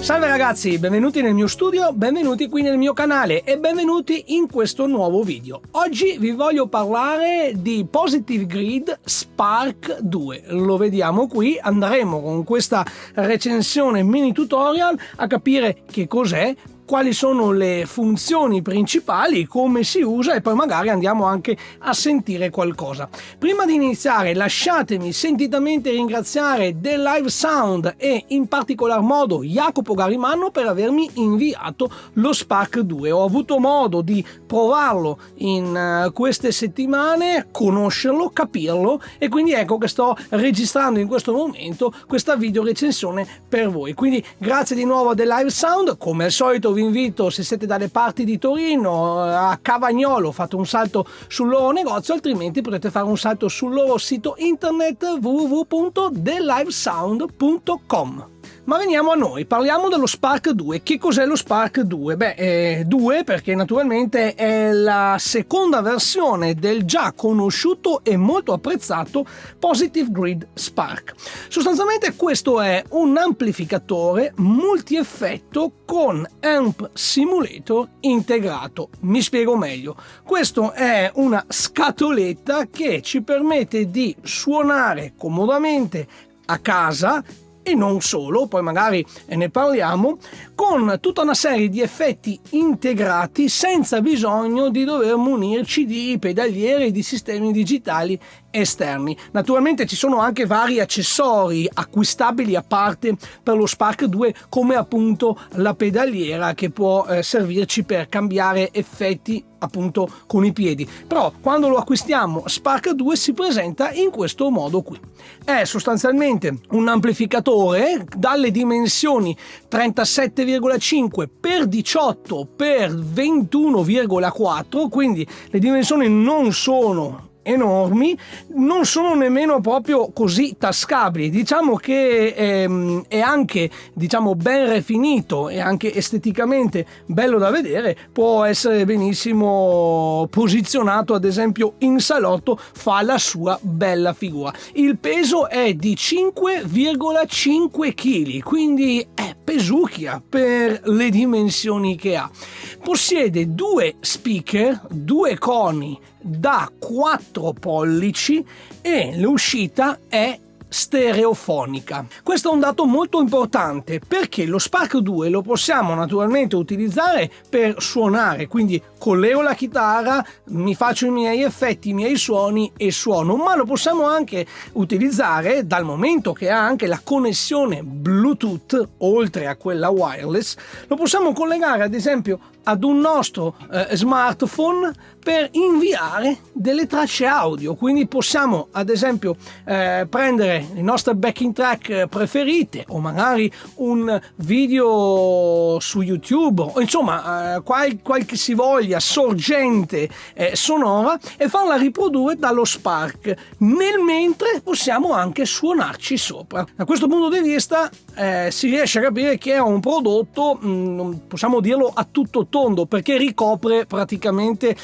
Salve ragazzi, benvenuti nel mio studio, benvenuti qui nel mio canale e benvenuti in questo nuovo video. Oggi vi voglio parlare di Positive Grid Spark 2. Lo vediamo qui, andremo con questa recensione mini tutorial a capire che cos'è, quali sono le funzioni principali, come si usa e poi magari andiamo anche a sentire qualcosa. Prima di iniziare lasciatemi sentitamente ringraziare The Live Sound e in particolar modo Jacopo Garimanno per avermi inviato lo Spark 2. Ho avuto modo di provarlo in queste settimane, conoscerlo, capirlo e quindi ecco che sto registrando in questo momento questa video recensione per voi. Quindi grazie di nuovo a The Live Sound, come al solito vi invito, se siete dalle parti di Torino, a Cavagnolo, fate un salto sul loro negozio, altrimenti potete fare un salto sul loro sito internet www.thelivesound.com. Ma veniamo a noi, parliamo dello Spark 2. Che cos'è lo Spark 2? 2 perché naturalmente è la seconda versione del già conosciuto e molto apprezzato Positive Grid Spark. Sostanzialmente questo è un amplificatore multi-effetto con Amp Simulator integrato. Mi spiego meglio. Questo è una scatoletta che ci permette di suonare comodamente a casa e non solo, poi magari ne parliamo, con tutta una serie di effetti integrati senza bisogno di dover munirci di pedaliere e di sistemi digitali esterni. Naturalmente ci sono anche vari accessori acquistabili a parte per lo Spark 2, come appunto la pedaliera che può servirci per cambiare effetti appunto con i piedi, però quando lo acquistiamo Spark 2 si presenta in questo modo qui. È sostanzialmente un amplificatore dalle dimensioni 37,5 x 18 x 21,4, quindi le dimensioni non sono enormi, non sono nemmeno proprio così tascabili. Diciamo che è anche ben rifinito e anche esteticamente bello da vedere, può essere benissimo posizionato ad esempio in salotto, fa la sua bella figura. Il peso è di 5,5 kg, quindi è pesucchia per le dimensioni che ha. Possiede due speaker, due coni da 4 pollici e l'uscita è stereofonica. Questo è un dato molto importante perché lo Spark 2 lo possiamo naturalmente utilizzare per suonare, quindi collego la chitarra, mi faccio i miei effetti, i miei suoni e suono, ma lo possiamo anche utilizzare dal momento che ha anche la connessione Bluetooth oltre a quella wireless, lo possiamo collegare ad esempio ad un nostro smartphone per inviare delle tracce audio, quindi possiamo ad esempio prendere le nostre backing track preferite o magari un video su YouTube o insomma qualche si voglia sorgente sonora e farla riprodurre dallo Spark, nel mentre possiamo anche suonarci sopra. Da questo punto di vista si riesce a capire che è un prodotto, possiamo dirlo a tutto tondo, perché ricopre praticamente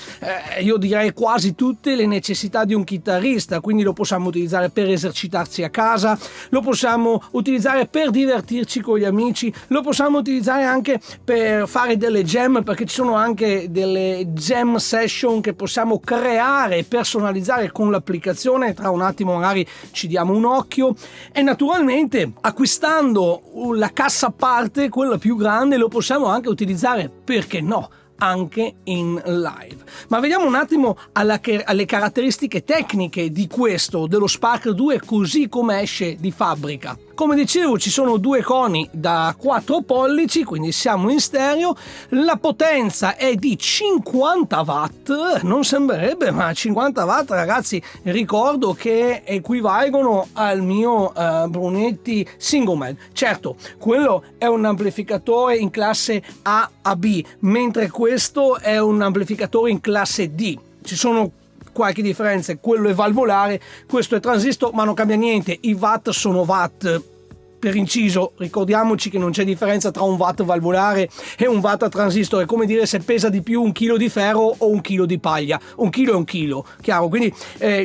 io direi quasi tutte le necessità di un chitarrista, quindi lo possiamo utilizzare per esercitarsi a casa, lo possiamo utilizzare per divertirci con gli amici, lo possiamo utilizzare anche per fare delle jam, perché ci sono anche delle jam session che possiamo creare e personalizzare con l'applicazione. Tra un attimo magari ci diamo un occhio e naturalmente acquistando la cassa a parte, quella più grande, lo possiamo anche utilizzare, perché no, anche in live. Ma vediamo un attimo alle caratteristiche tecniche di questo, dello Spark 2 così come esce di fabbrica. Come dicevo, ci sono due coni da 4 pollici, quindi siamo in stereo. La potenza è di 50 watt, non sembrerebbe, ma 50 watt ragazzi, ricordo che equivalgono al mio Brunetti Singleman. Certo, quello è un amplificatore in classe A/B, mentre questo è un amplificatore in classe D. Ci sono qualche differenza, quello è valvolare, questo è transistor, ma non cambia niente, i watt sono watt, Per inciso, ricordiamoci che non c'è differenza tra un watt valvolare e un watt a transistor, è come dire se pesa di più un chilo di ferro o un chilo di paglia, un chilo è un chilo, chiaro? Quindi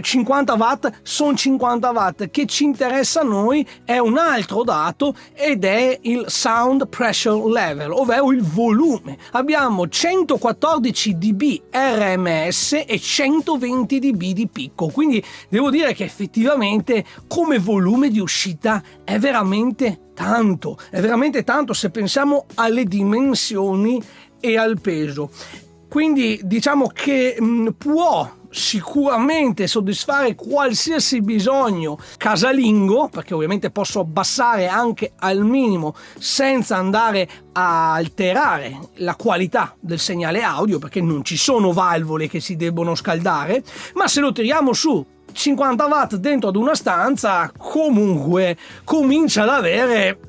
50 watt sono 50 watt. Che ci interessa a noi è un altro dato ed è il sound pressure level, ovvero il volume. Abbiamo 114 dB RMS e 120 dB di picco, quindi devo dire che effettivamente come volume di uscita è veramente tanto se pensiamo alle dimensioni e al peso. Quindi diciamo che può sicuramente soddisfare qualsiasi bisogno casalingo, perché ovviamente posso abbassare anche al minimo senza andare a alterare la qualità del segnale audio, perché non ci sono valvole che si debbono scaldare, ma se lo tiriamo su 50 watt dentro ad una stanza comunque comincia ad avere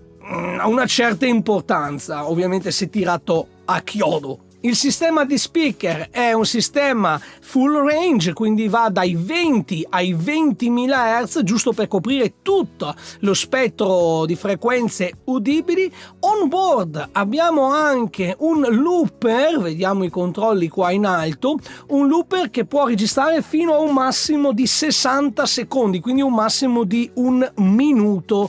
una certa importanza, ovviamente se tirato a chiodo. Il sistema di speaker è un sistema full range, quindi va dai 20 ai 20.000 Hz, giusto per coprire tutto lo spettro di frequenze udibili. On board abbiamo anche un looper, vediamo i controlli qua in alto, un looper che può registrare fino a un massimo di 60 secondi, quindi un massimo di un minuto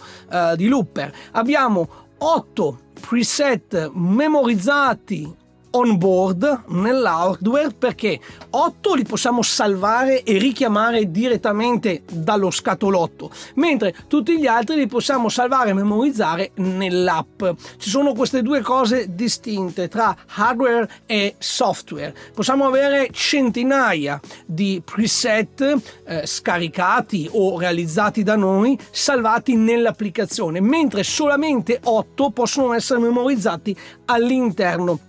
di looper. Abbiamo 8 preset memorizzati on board nell'hardware, perché 8 li possiamo salvare e richiamare direttamente dallo scatolotto, mentre tutti gli altri li possiamo salvare e memorizzare nell'app. Ci sono queste due cose distinte tra hardware e software. Possiamo avere centinaia di preset scaricati o realizzati da noi, salvati nell'applicazione, mentre solamente 8 possono essere memorizzati all'interno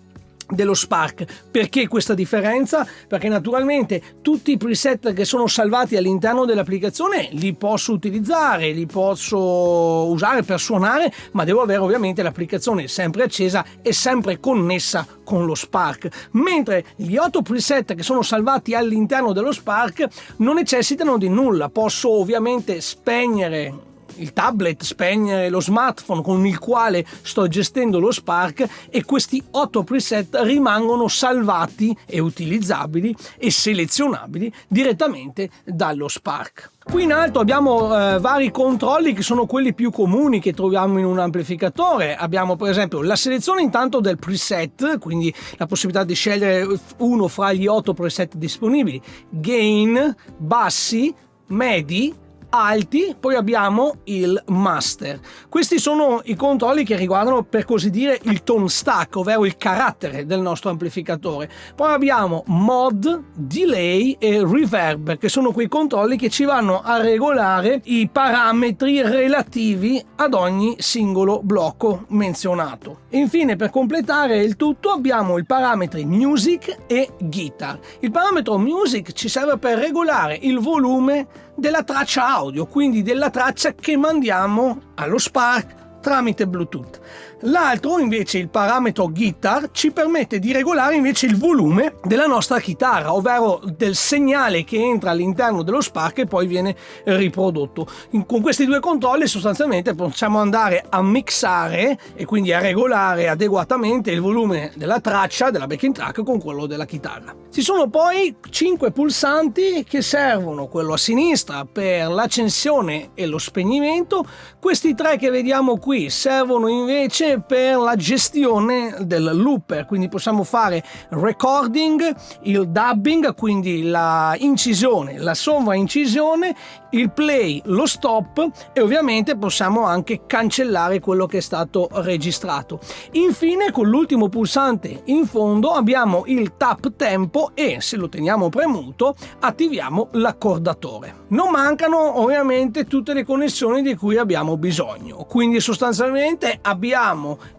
dello Spark. Perché questa differenza? Perché naturalmente tutti i preset che sono salvati all'interno dell'applicazione li posso utilizzare, li posso usare per suonare, ma devo avere ovviamente l'applicazione sempre accesa e sempre connessa con lo Spark, mentre gli 8 preset che sono salvati all'interno dello Spark non necessitano di nulla. Posso ovviamente spegnere il tablet, spegnere lo smartphone con il quale sto gestendo lo Spark, e questi 8 preset rimangono salvati e utilizzabili e selezionabili direttamente dallo Spark. Qui in alto abbiamo vari controlli che sono quelli più comuni che troviamo in un amplificatore. Abbiamo per esempio la selezione intanto del preset, quindi la possibilità di scegliere uno fra gli 8 preset disponibili, gain, bassi, medi, alti, poi abbiamo il master. Questi sono i controlli che riguardano, per così dire, il tone stack, ovvero il carattere del nostro amplificatore. Poi abbiamo mod, delay e reverb, che sono quei controlli che ci vanno a regolare i parametri relativi ad ogni singolo blocco menzionato. Infine, per completare il tutto, abbiamo i parametri music e guitar. Il parametro music ci serve per regolare il volume della traccia audio, quindi della traccia che mandiamo allo Spark tramite Bluetooth. L'altro invece, il parametro guitar, ci permette di regolare invece il volume della nostra chitarra, ovvero del segnale che entra all'interno dello Spark e poi viene riprodotto. Con questi due controlli sostanzialmente possiamo andare a mixare e quindi a regolare adeguatamente il volume della traccia, della backing track, con quello della chitarra. Ci sono poi 5 pulsanti che servono, quello a sinistra per l'accensione e lo spegnimento. Questi 3 che vediamo qui servono invece per la gestione del looper, quindi possiamo fare recording, il dubbing, quindi la incisione, la sovraincisione, il play, lo stop, e ovviamente possiamo anche cancellare quello che è stato registrato. Infine, con l'ultimo pulsante in fondo abbiamo il tap tempo e, se lo teniamo premuto, attiviamo l'accordatore. Non mancano ovviamente tutte le connessioni di cui abbiamo bisogno, quindi sostanzialmente abbiamo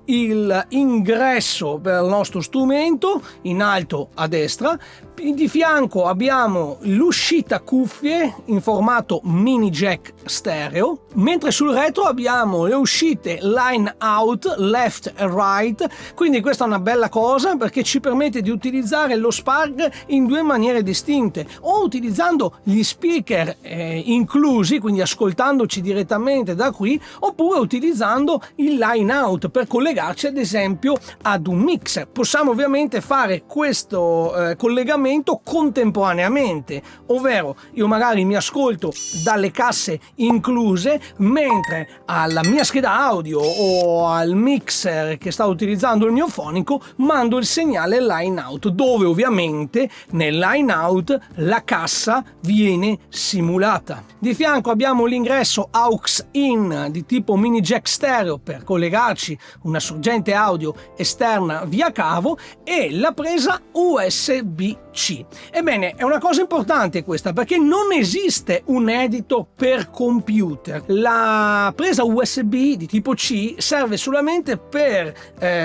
il ingresso per il nostro strumento in alto a destra, Di fianco abbiamo l'uscita cuffie in formato mini jack stereo, mentre sul retro abbiamo le uscite line out, left e right, quindi questa è una bella cosa perché ci permette di utilizzare lo Spark in due maniere distinte, o utilizzando gli speaker inclusi, quindi ascoltandoci direttamente da qui, oppure utilizzando il line out per collegarci ad esempio ad un mixer. Possiamo ovviamente fare questo collegamento contemporaneamente, ovvero io magari mi ascolto dalle casse incluse, mentre alla mia scheda audio o al mixer che sta utilizzando il mio fonico mando il segnale line out, dove ovviamente nel line out la cassa viene simulata. Di fianco abbiamo l'ingresso aux in di tipo mini jack stereo per collegarci una sorgente audio esterna via cavo e la presa USB-C. Ebbene, è una cosa importante questa perché non esiste un editor per computer. La presa USB di tipo C serve solamente per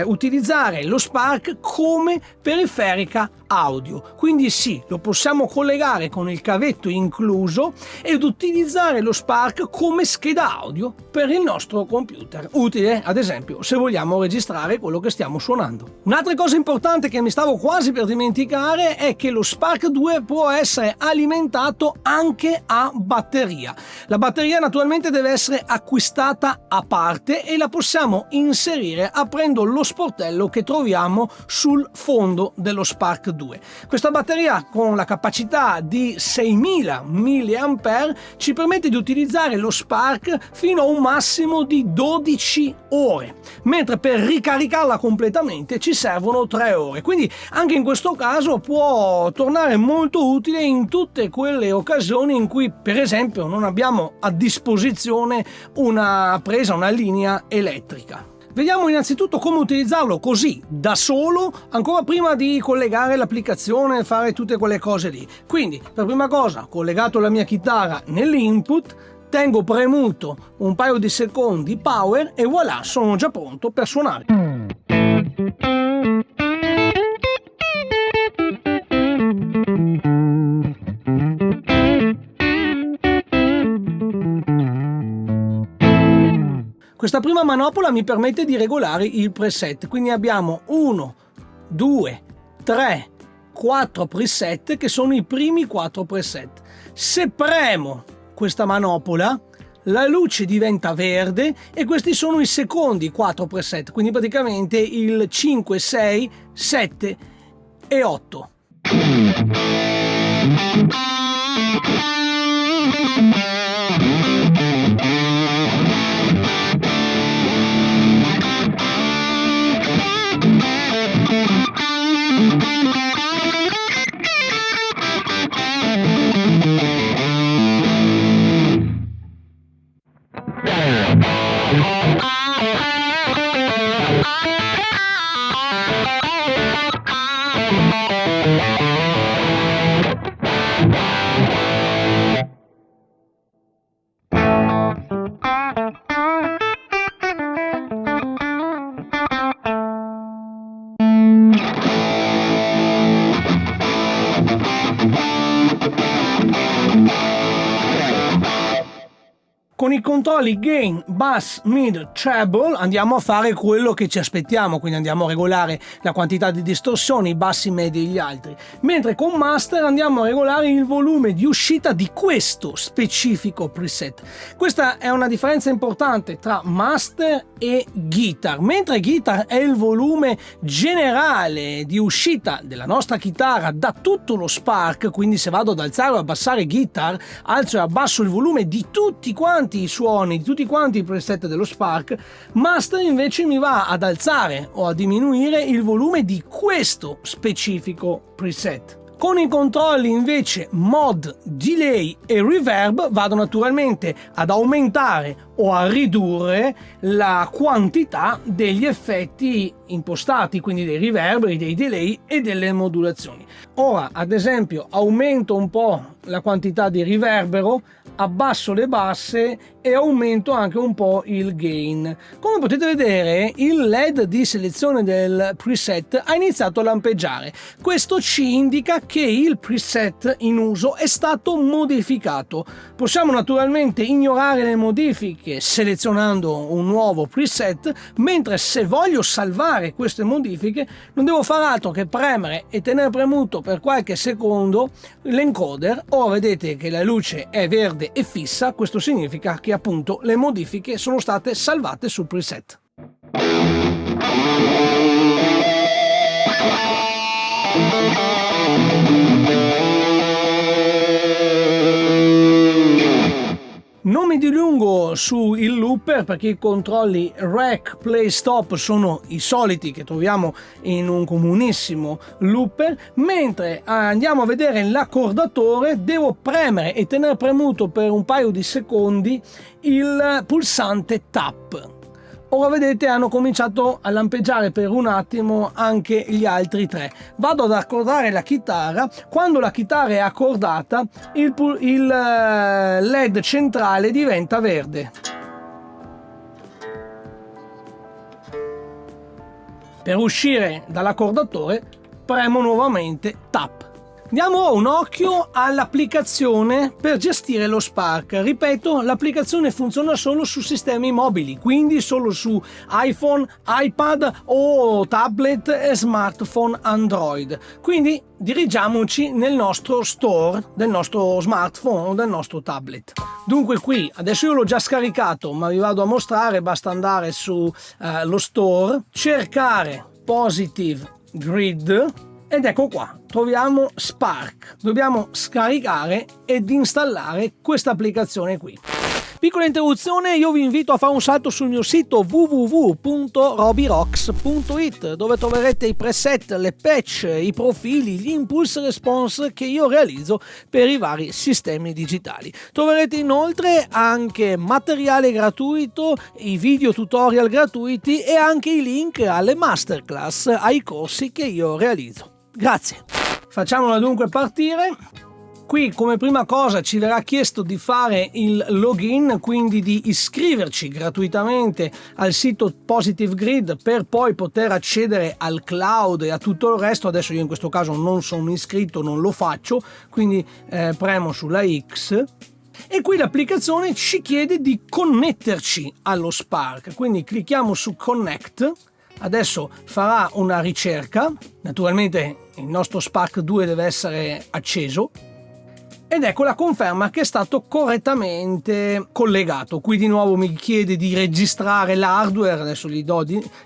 utilizzare lo Spark come periferica audio, quindi sì, lo possiamo collegare con il cavetto incluso ed utilizzare lo Spark come scheda audio per il nostro computer, utile ad esempio se vogliamo registrare quello che stiamo suonando. Un'altra cosa importante che mi stavo quasi per dimenticare è che lo Spark 2 può essere alimentato anche a batteria. La batteria naturalmente deve essere acquistata a parte e la possiamo inserire aprendo lo sportello che troviamo sul fondo dello Spark 2. Questa batteria con la capacità di 6000 mAh ci permette di utilizzare lo Spark fino a un massimo di 12 ore, mentre per ricaricarla completamente ci servono 3 ore. Quindi anche in questo caso può tornare molto utile in tutte quelle occasioni in cui per esempio non abbiamo a disposizione una linea elettrica. Vediamo innanzitutto come utilizzarlo così, da solo, ancora prima di collegare l'applicazione e fare tutte quelle cose lì. Quindi, per prima cosa, ho collegato la mia chitarra nell'input, tengo premuto un paio di secondi power e voilà, sono già pronto per suonare. Questa prima manopola mi permette di regolare il preset, quindi abbiamo 1, 2, 3, 4 preset che sono i primi 4 preset. Se premo questa manopola la luce diventa verde e questi sono i secondi 4 preset, quindi praticamente il 5, 6, 7 e 8. Con i controlli gain, bass, mid, treble andiamo a fare quello che ci aspettiamo, quindi andiamo a regolare la quantità di distorsioni, i bassi, medi e gli altri, mentre con master andiamo a regolare il volume di uscita di questo specifico preset. Questa è una differenza importante tra master e guitar. Mentre guitar è il volume generale di uscita della nostra chitarra da tutto lo Spark, quindi se vado ad alzare o abbassare guitar, alzo e abbasso il volume di tutti quanti i suoni, di tutti quanti i preset dello Spark, master invece mi va ad alzare o a diminuire il volume di questo specifico preset. Con i controlli invece mod, delay e reverb vado naturalmente ad aumentare o a ridurre la quantità degli effetti impostati, quindi dei riverberi, dei delay e delle modulazioni. Ora, ad esempio, aumento un po' la quantità di riverbero, abbasso le basse e aumento anche un po' il gain. Come potete vedere, il LED di selezione del preset ha iniziato a lampeggiare. Questo ci indica che il preset in uso è stato modificato. Possiamo naturalmente ignorare le modifiche selezionando un nuovo preset, mentre se voglio salvare queste modifiche non devo fare altro che premere e tenere premuto per qualche secondo l'encoder. Ora vedete che la luce è verde e fissa, questo significa che appunto le modifiche sono state salvate sul preset. Non mi dilungo sul looper perché i controlli rec, play, stop sono i soliti che troviamo in un comunissimo looper, mentre andiamo a vedere l'accordatore devo premere e tenere premuto per un paio di secondi il pulsante tap. Ora vedete hanno cominciato a lampeggiare per un attimo anche gli altri tre. Vado ad accordare la chitarra. Quando la chitarra è accordata il LED centrale diventa verde. Per uscire dall'accordatore premo nuovamente tap. Diamo un occhio all'applicazione per gestire lo Spark. Ripeto, l'applicazione funziona solo su sistemi mobili, quindi solo su iPhone, iPad o tablet e smartphone Android. Quindi dirigiamoci nel nostro store del nostro smartphone o del nostro tablet. Dunque qui, adesso io l'ho già scaricato, ma vi vado a mostrare, basta andare su lo store, cercare Positive Grid, ed ecco qua, troviamo Spark. Dobbiamo scaricare ed installare questa applicazione qui. Piccola interruzione, io vi invito a fare un salto sul mio sito www.robyrocks.it, dove troverete i preset, le patch, i profili, gli impulse response che io realizzo per i vari sistemi digitali. Troverete inoltre anche materiale gratuito, i video tutorial gratuiti e anche i link alle masterclass, ai corsi che io realizzo. Grazie. Facciamola dunque partire. Qui come prima cosa ci verrà chiesto di fare il login, quindi di iscriverci gratuitamente al sito Positive Grid per poi poter accedere al cloud e a tutto il resto. Adesso io in questo caso non sono iscritto, non lo faccio, quindi premo sulla X. E qui l'applicazione ci chiede di connetterci allo Spark, quindi clicchiamo su Connect. Adesso farà una ricerca, naturalmente il nostro Spark 2 deve essere acceso ed ecco la conferma che è stato correttamente collegato. Qui di nuovo mi chiede di registrare l'hardware, adesso gli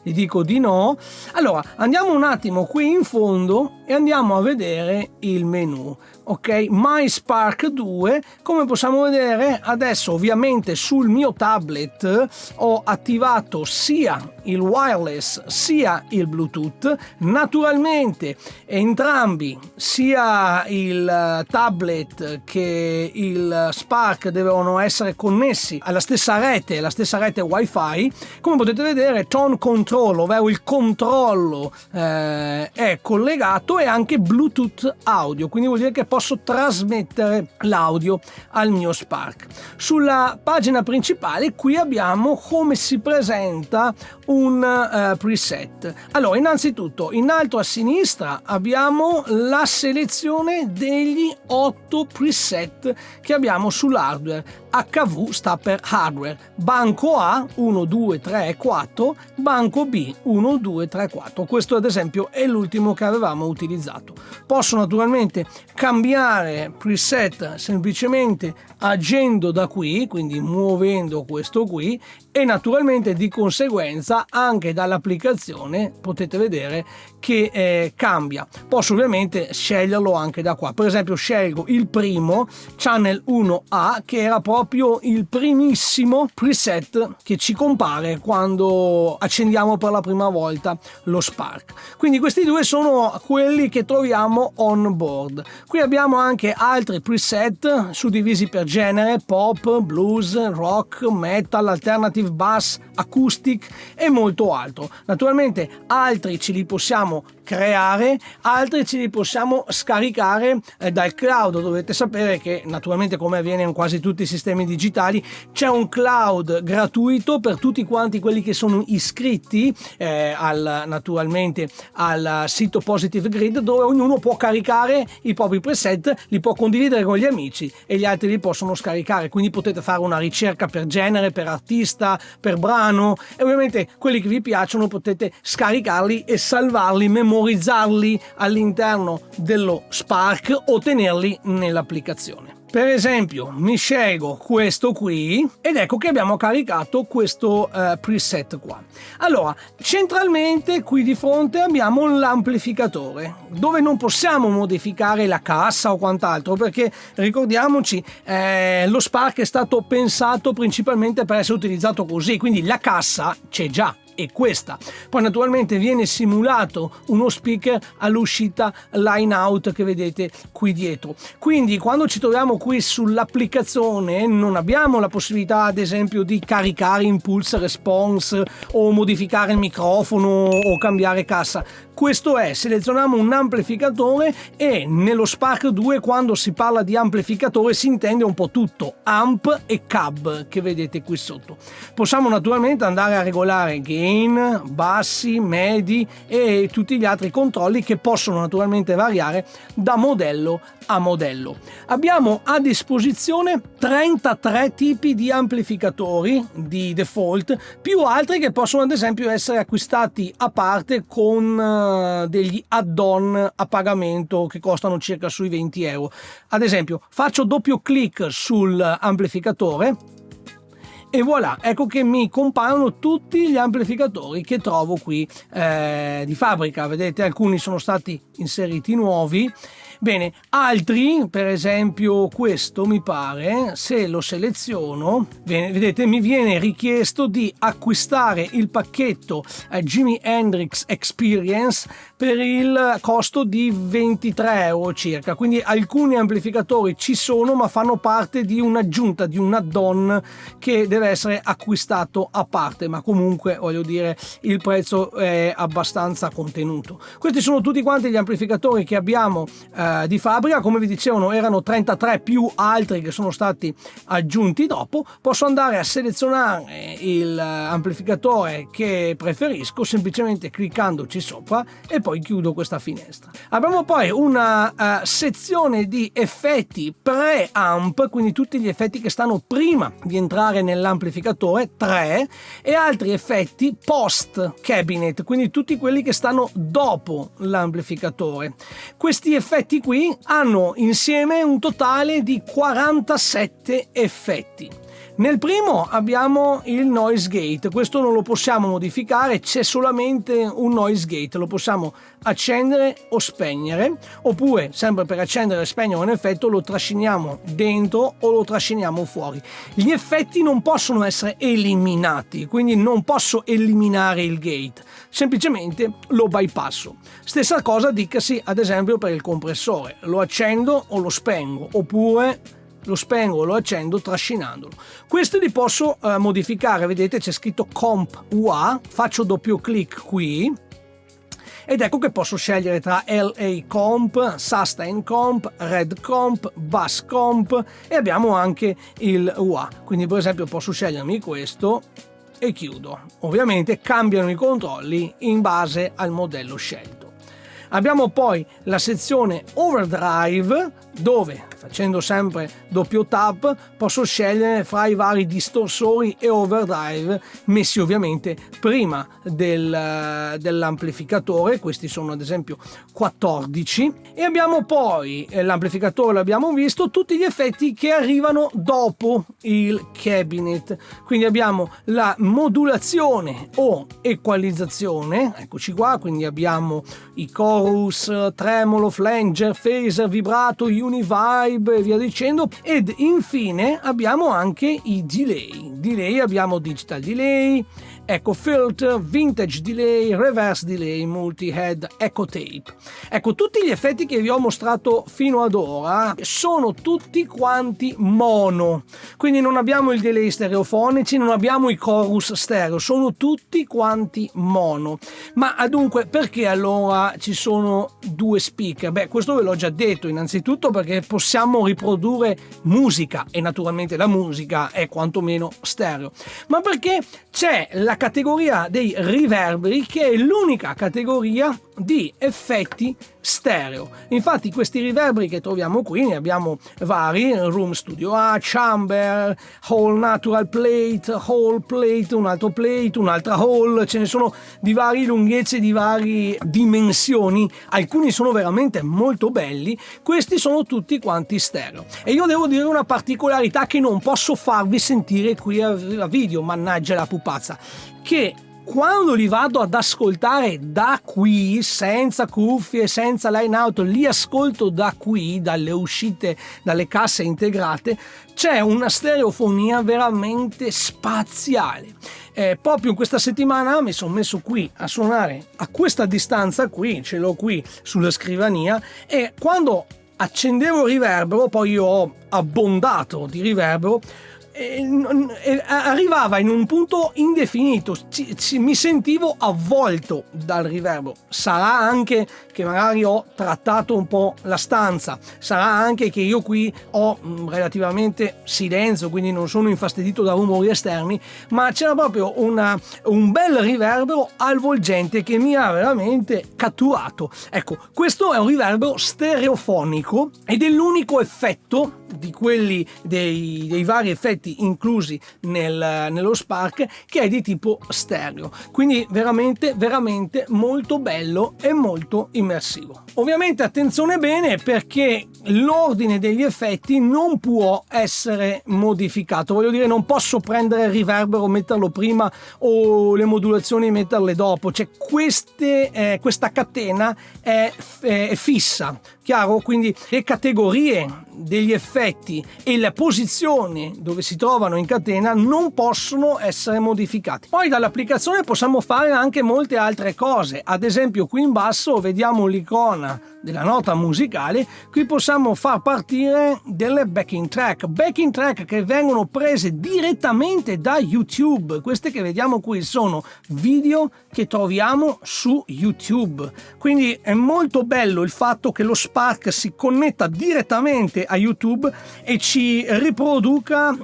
dico di no. Allora andiamo un attimo qui in fondo e andiamo a vedere il menu. Ok, My Spark 2, come possiamo vedere adesso ovviamente sul mio tablet ho attivato sia il wireless sia il Bluetooth. Naturalmente entrambi, sia il tablet che il Spark, devono essere connessi alla stessa rete Wi-Fi. Come potete vedere Tone Control, ovvero il controllo è collegato, e anche Bluetooth audio, quindi vuol dire che posso trasmettere l'audio al mio Spark. Sulla pagina principale qui abbiamo come si presenta un preset. Allora innanzitutto in alto a sinistra abbiamo la selezione degli 8 preset che abbiamo sull'hardware. HV sta per hardware, banco A 1, 2, 3 e 4, banco B 1, 2, 3, 4. Questo ad esempio è l'ultimo che avevamo utilizzato. Posso naturalmente cambiare preset semplicemente agendo da qui, quindi muovendo questo qui, e naturalmente di conseguenza anche dall'applicazione potete vedere che cambia. Posso ovviamente sceglierlo anche da qua. Per esempio scelgo il primo, Channel 1A, che era proprio il primissimo preset che ci compare quando accendiamo per la prima volta lo Spark. Quindi questi due sono quelli che troviamo on board. Qui abbiamo anche altri preset suddivisi per genere: pop, blues, rock, metal, alternative bass, acoustic e molto altro. Naturalmente altri ce li possiamo possiamo creare, altri ce li possiamo scaricare dal cloud. Dovete sapere che naturalmente, come avviene in quasi tutti i sistemi digitali, c'è un cloud gratuito per tutti quanti quelli che sono iscritti naturalmente al sito Positive Grid, dove ognuno può caricare i propri preset, li può condividere con gli amici e gli altri li possono scaricare. Quindi potete fare una ricerca per genere, per artista, per brano, e ovviamente quelli che vi piacciono potete scaricarli e salvarli, memorizzarli all'interno dello Spark o tenerli nell'applicazione. Per esempio mi scelgo questo qui ed ecco che abbiamo caricato questo preset qua. Allora, centralmente qui di fronte abbiamo l'amplificatore, dove non possiamo modificare la cassa o quant'altro, perché ricordiamoci, lo Spark è stato pensato principalmente per essere utilizzato così, quindi la cassa c'è già. E questa poi naturalmente viene simulato uno speaker all'uscita line out che vedete qui dietro. Quindi quando ci troviamo qui sull'applicazione non abbiamo la possibilità ad esempio di caricare impulse response o modificare il microfono o cambiare cassa. Questo è, selezioniamo un amplificatore e nello Spark 2 quando si parla di amplificatore si intende un po' tutto, amp e cab che vedete qui sotto. Possiamo naturalmente andare a regolare gain, bassi, medi e tutti gli altri controlli che possono naturalmente variare da modello a modello. Abbiamo a disposizione 33 tipi di amplificatori di default, più altri che possono ad esempio essere acquistati a parte con degli add-on a pagamento che costano circa sui 20 euro. Ad esempio faccio doppio clic sull'amplificatore e voilà, ecco che mi compaiono tutti gli amplificatori che trovo qui di fabbrica. Vedete, alcuni sono stati inseriti nuovi. Bene, altri, per esempio questo mi pare, se lo seleziono, bene, vedete, mi viene richiesto di acquistare il pacchetto Jimi Hendrix Experience per il costo di 23 euro circa. Quindi alcuni amplificatori ci sono, ma fanno parte di un'aggiunta, di un add-on che deve essere acquistato a parte, ma comunque voglio dire il prezzo è abbastanza contenuto. Questi sono tutti quanti gli amplificatori che abbiamo di fabbrica. Come vi dicevano erano 33 più altri che sono stati aggiunti dopo. Posso andare a selezionare l'amplificatore che preferisco semplicemente cliccandoci sopra e poi chiudo questa finestra. Abbiamo poi una sezione di effetti pre-amp, quindi tutti gli effetti che stanno prima di entrare nell'amplificatore 3, e altri effetti post cabinet, quindi tutti quelli che stanno dopo l'amplificatore. Questi effetti qui hanno insieme un totale di 47 effetti. Nel primo abbiamo il noise gate, questo non lo possiamo modificare, c'è solamente un noise gate, lo possiamo accendere o spegnere, oppure sempre per accendere e spegnere un effetto lo trasciniamo dentro o lo trasciniamo fuori. Gli effetti non possono essere eliminati, quindi non posso eliminare il gate, semplicemente lo bypasso. Stessa cosa dicasi ad esempio per il compressore, lo accendo o lo spengo, oppure lo spengo o lo accendo trascinandolo. Questi li posso modificare, vedete c'è scritto comp UA, faccio doppio clic qui ed ecco che posso scegliere tra LA Comp, Sustain Comp, Red Comp, Bass Comp e abbiamo anche il UA, quindi per esempio posso scegliermi questo e chiudo. Ovviamente cambiano i controlli in base al modello scelto. Abbiamo poi la sezione Overdrive, dove facendo sempre doppio tap posso scegliere fra i vari distorsori e overdrive messi ovviamente prima dell'amplificatore. Questi sono ad esempio 14, e abbiamo poi l'amplificatore, l'abbiamo visto, tutti gli effetti che arrivano dopo il cabinet. Quindi abbiamo la modulazione o equalizzazione, eccoci qua, quindi abbiamo i chorus, tremolo, flanger, phaser, vibrato, univibe, reverb e via dicendo. Ed infine abbiamo anche i delay, abbiamo digital delay, echo filter, vintage delay, reverse delay, multi-head, echo tape. Ecco, tutti gli effetti che vi ho mostrato fino ad ora sono tutti quanti mono, quindi non abbiamo il delay stereofonici, non abbiamo i chorus stereo, sono tutti quanti mono. Ma dunque, perché allora ci sono due speaker? Beh, questo ve l'ho già detto, innanzitutto perché possiamo riprodurre musica e naturalmente la musica è quantomeno stereo, ma perché c'è la categoria dei riverberi, che è l'unica categoria di effetti stereo. Infatti questi riverberi che troviamo qui ne abbiamo vari: room studio A, chamber, hall natural plate, hall plate, un altro plate, un'altra hall, ce ne sono di varie lunghezze, di varie dimensioni, alcuni sono veramente molto belli. Questi sono tutti quanti stereo, e io devo dire una particolarità che non posso farvi sentire qui a video, mannaggia la pupazza, che quando li vado ad ascoltare da qui, senza cuffie, senza line out, li ascolto da qui, dalle uscite, dalle casse integrate, c'è una stereofonia veramente spaziale. Proprio in questa settimana mi sono messo qui a suonare a questa distanza qui, ce l'ho qui sulla scrivania, e quando accendevo il riverbero, poi io ho abbondato di riverbero, arrivava in un punto indefinito, mi sentivo avvolto dal riverbero. Sarà anche che magari ho trattato un po' la stanza, sarà anche che io qui ho relativamente silenzio, quindi non sono infastidito da rumori esterni, ma c'era proprio un bel riverbero avvolgente che mi ha veramente catturato. Ecco, questo è un riverbero stereofonico ed è l'unico effetto di quelli dei vari effetti inclusi nello Spark che è di tipo stereo, quindi veramente molto bello e molto immersivo. Ovviamente attenzione bene, perché l'ordine degli effetti non può essere modificato, voglio dire, non posso prendere il riverbero, metterlo prima, o le modulazioni metterle dopo, cioè questa catena è fissa, chiaro? Quindi le categorie degli effetti e la posizione dove si trovano in catena non possono essere modificati. Poi dall'applicazione possiamo fare anche molte altre cose, ad esempio qui in basso vediamo l'icona della nota musicale, qui possiamo far partire delle backing track che vengono prese direttamente da YouTube. Queste che vediamo qui sono video che troviamo su YouTube, quindi è molto bello il fatto che lo Spark si connetta direttamente a YouTube e ci riproduca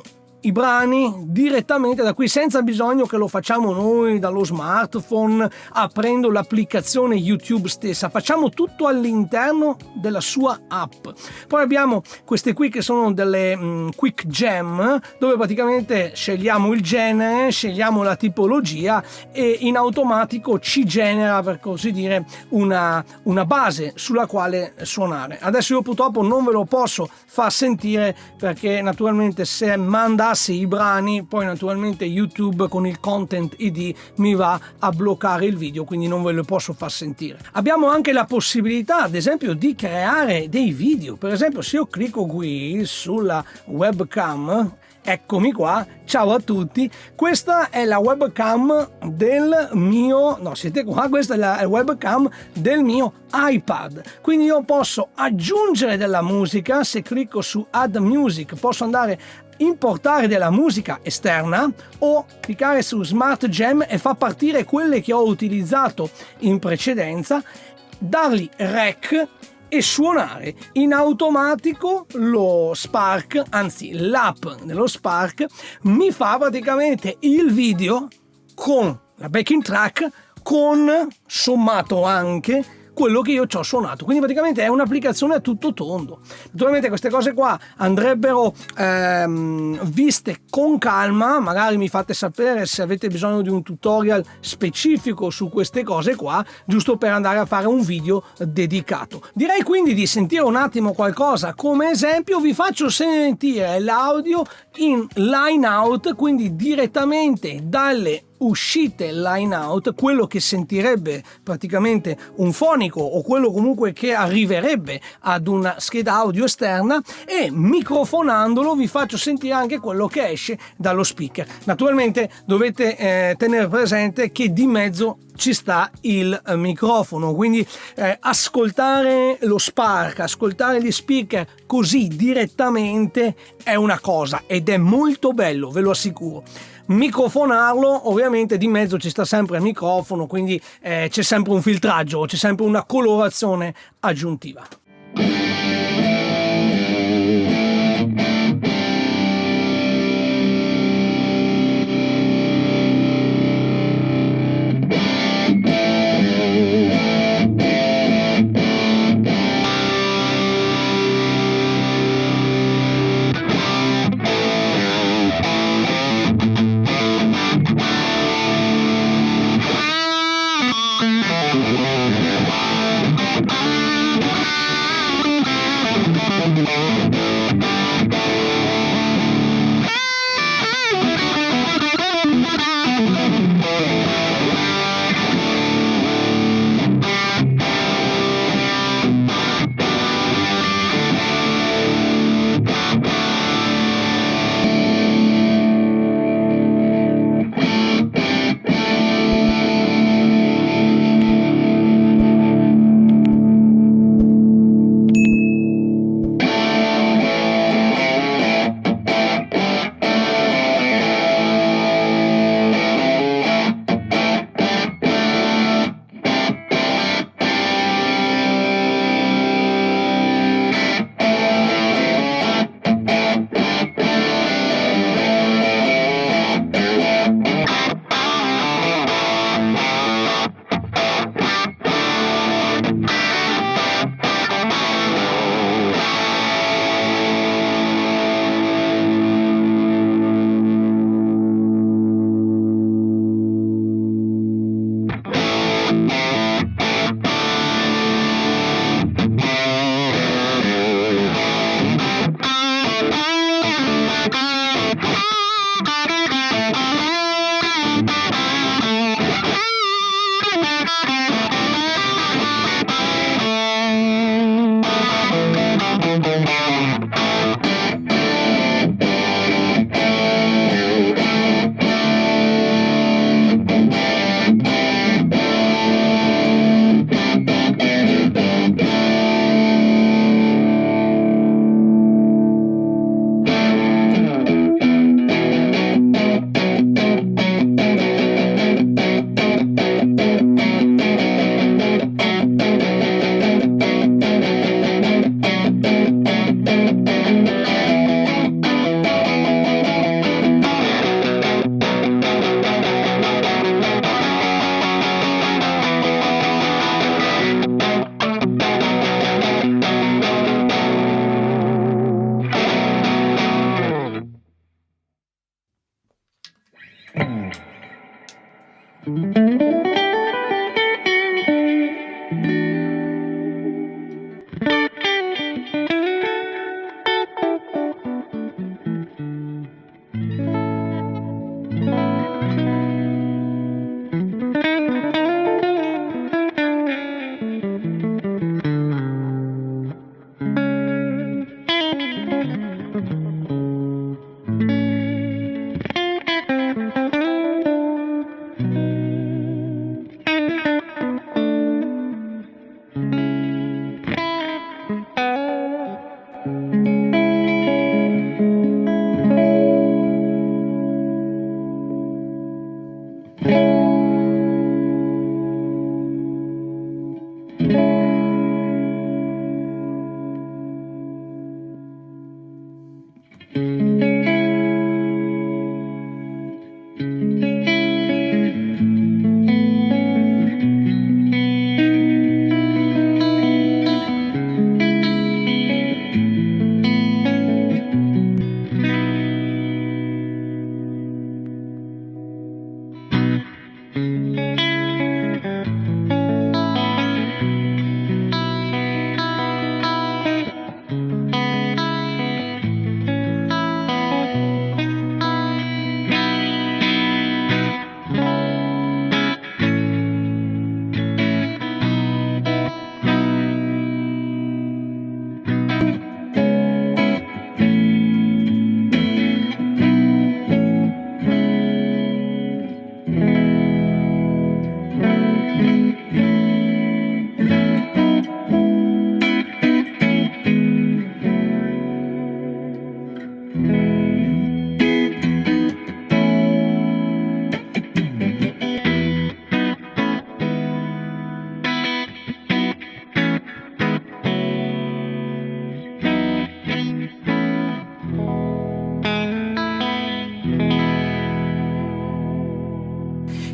i brani direttamente da qui, senza bisogno che lo facciamo noi dallo smartphone aprendo l'applicazione YouTube stessa. Facciamo tutto all'interno della sua app. Poi abbiamo queste qui che sono delle quick jam, dove praticamente scegliamo il genere, scegliamo la tipologia e in automatico ci genera, per così dire, una base sulla quale suonare. Adesso io purtroppo non ve lo posso far sentire, perché naturalmente se manda i brani, poi naturalmente YouTube con il Content ID mi va a bloccare il video, quindi non ve lo posso far sentire. Abbiamo anche la possibilità, ad esempio, di creare dei video. Per esempio, se io clicco qui sulla webcam, eccomi qua, ciao a tutti, questa è la webcam del mio, no siete qua, questa è la webcam del mio iPad, quindi io posso aggiungere della musica. Se clicco su Add Music posso andare importare della musica esterna, o cliccare su Smart Jam e fa partire quelle che ho utilizzato in precedenza, dargli rec e suonare in automatico. Lo Spark, anzi l'app dello Spark, mi fa praticamente il video con la backing track, con sommato anche quello che io ci ho suonato, quindi praticamente è un'applicazione a tutto tondo. Naturalmente queste cose qua andrebbero viste con calma, magari mi fate sapere se avete bisogno di un tutorial specifico su queste cose qua, giusto per andare a fare un video dedicato. Direi quindi di sentire un attimo qualcosa. Come esempio vi faccio sentire l'audio in line out, quindi direttamente dalle uscite line out, quello che sentirebbe praticamente un fonico o quello comunque che arriverebbe ad una scheda audio esterna, e microfonandolo vi faccio sentire anche quello che esce dallo speaker. Naturalmente dovete tenere presente che di mezzo ci sta il microfono, quindi ascoltare lo Spark, ascoltare gli speaker così direttamente è una cosa, ed è molto bello, ve lo assicuro. Microfonarlo, ovviamente di mezzo ci sta sempre il microfono, quindi c'è sempre un filtraggio, c'è sempre una colorazione aggiuntiva.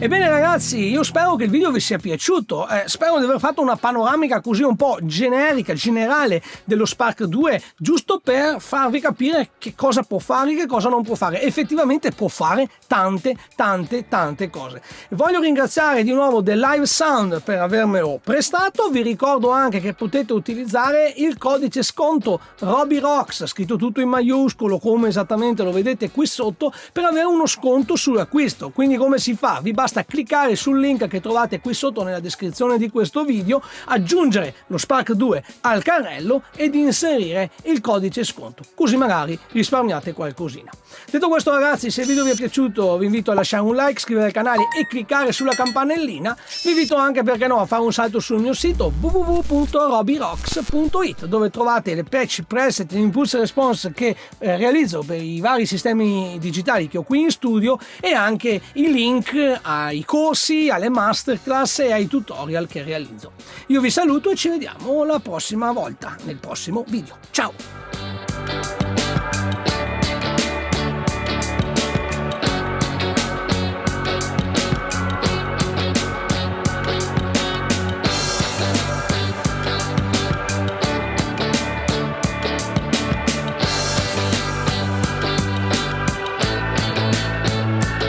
Ebbene ragazzi, io spero che il video vi sia piaciuto, spero di aver fatto una panoramica così un po' generica, generale dello Spark 2, giusto per farvi capire che cosa può fare e che cosa non può fare. Effettivamente può fare tante cose. Voglio ringraziare di nuovo The Live Sound per avermelo prestato. Vi ricordo anche che potete utilizzare il codice sconto RobyRocks, scritto tutto in maiuscolo come esattamente lo vedete qui sotto, per avere uno sconto sull'acquisto. Quindi come si fa? Vi basta cliccare sul link che trovate qui sotto nella descrizione di questo video, aggiungere lo Spark 2 al carrello ed inserire il codice sconto, così magari risparmiate qualcosina. Detto questo ragazzi, se il video vi è piaciuto vi invito a lasciare un like, iscrivervi al canale e cliccare sulla campanellina. Vi invito anche, perché no, a fare un salto sul mio sito www.robyrocks.it, dove trovate le patch, preset e impulse response che realizzo per i vari sistemi digitali che ho qui in studio, e anche i link ai corsi, alle masterclass e ai tutorial che realizzo. Io vi saluto e ci vediamo la prossima volta nel prossimo video. Ciao!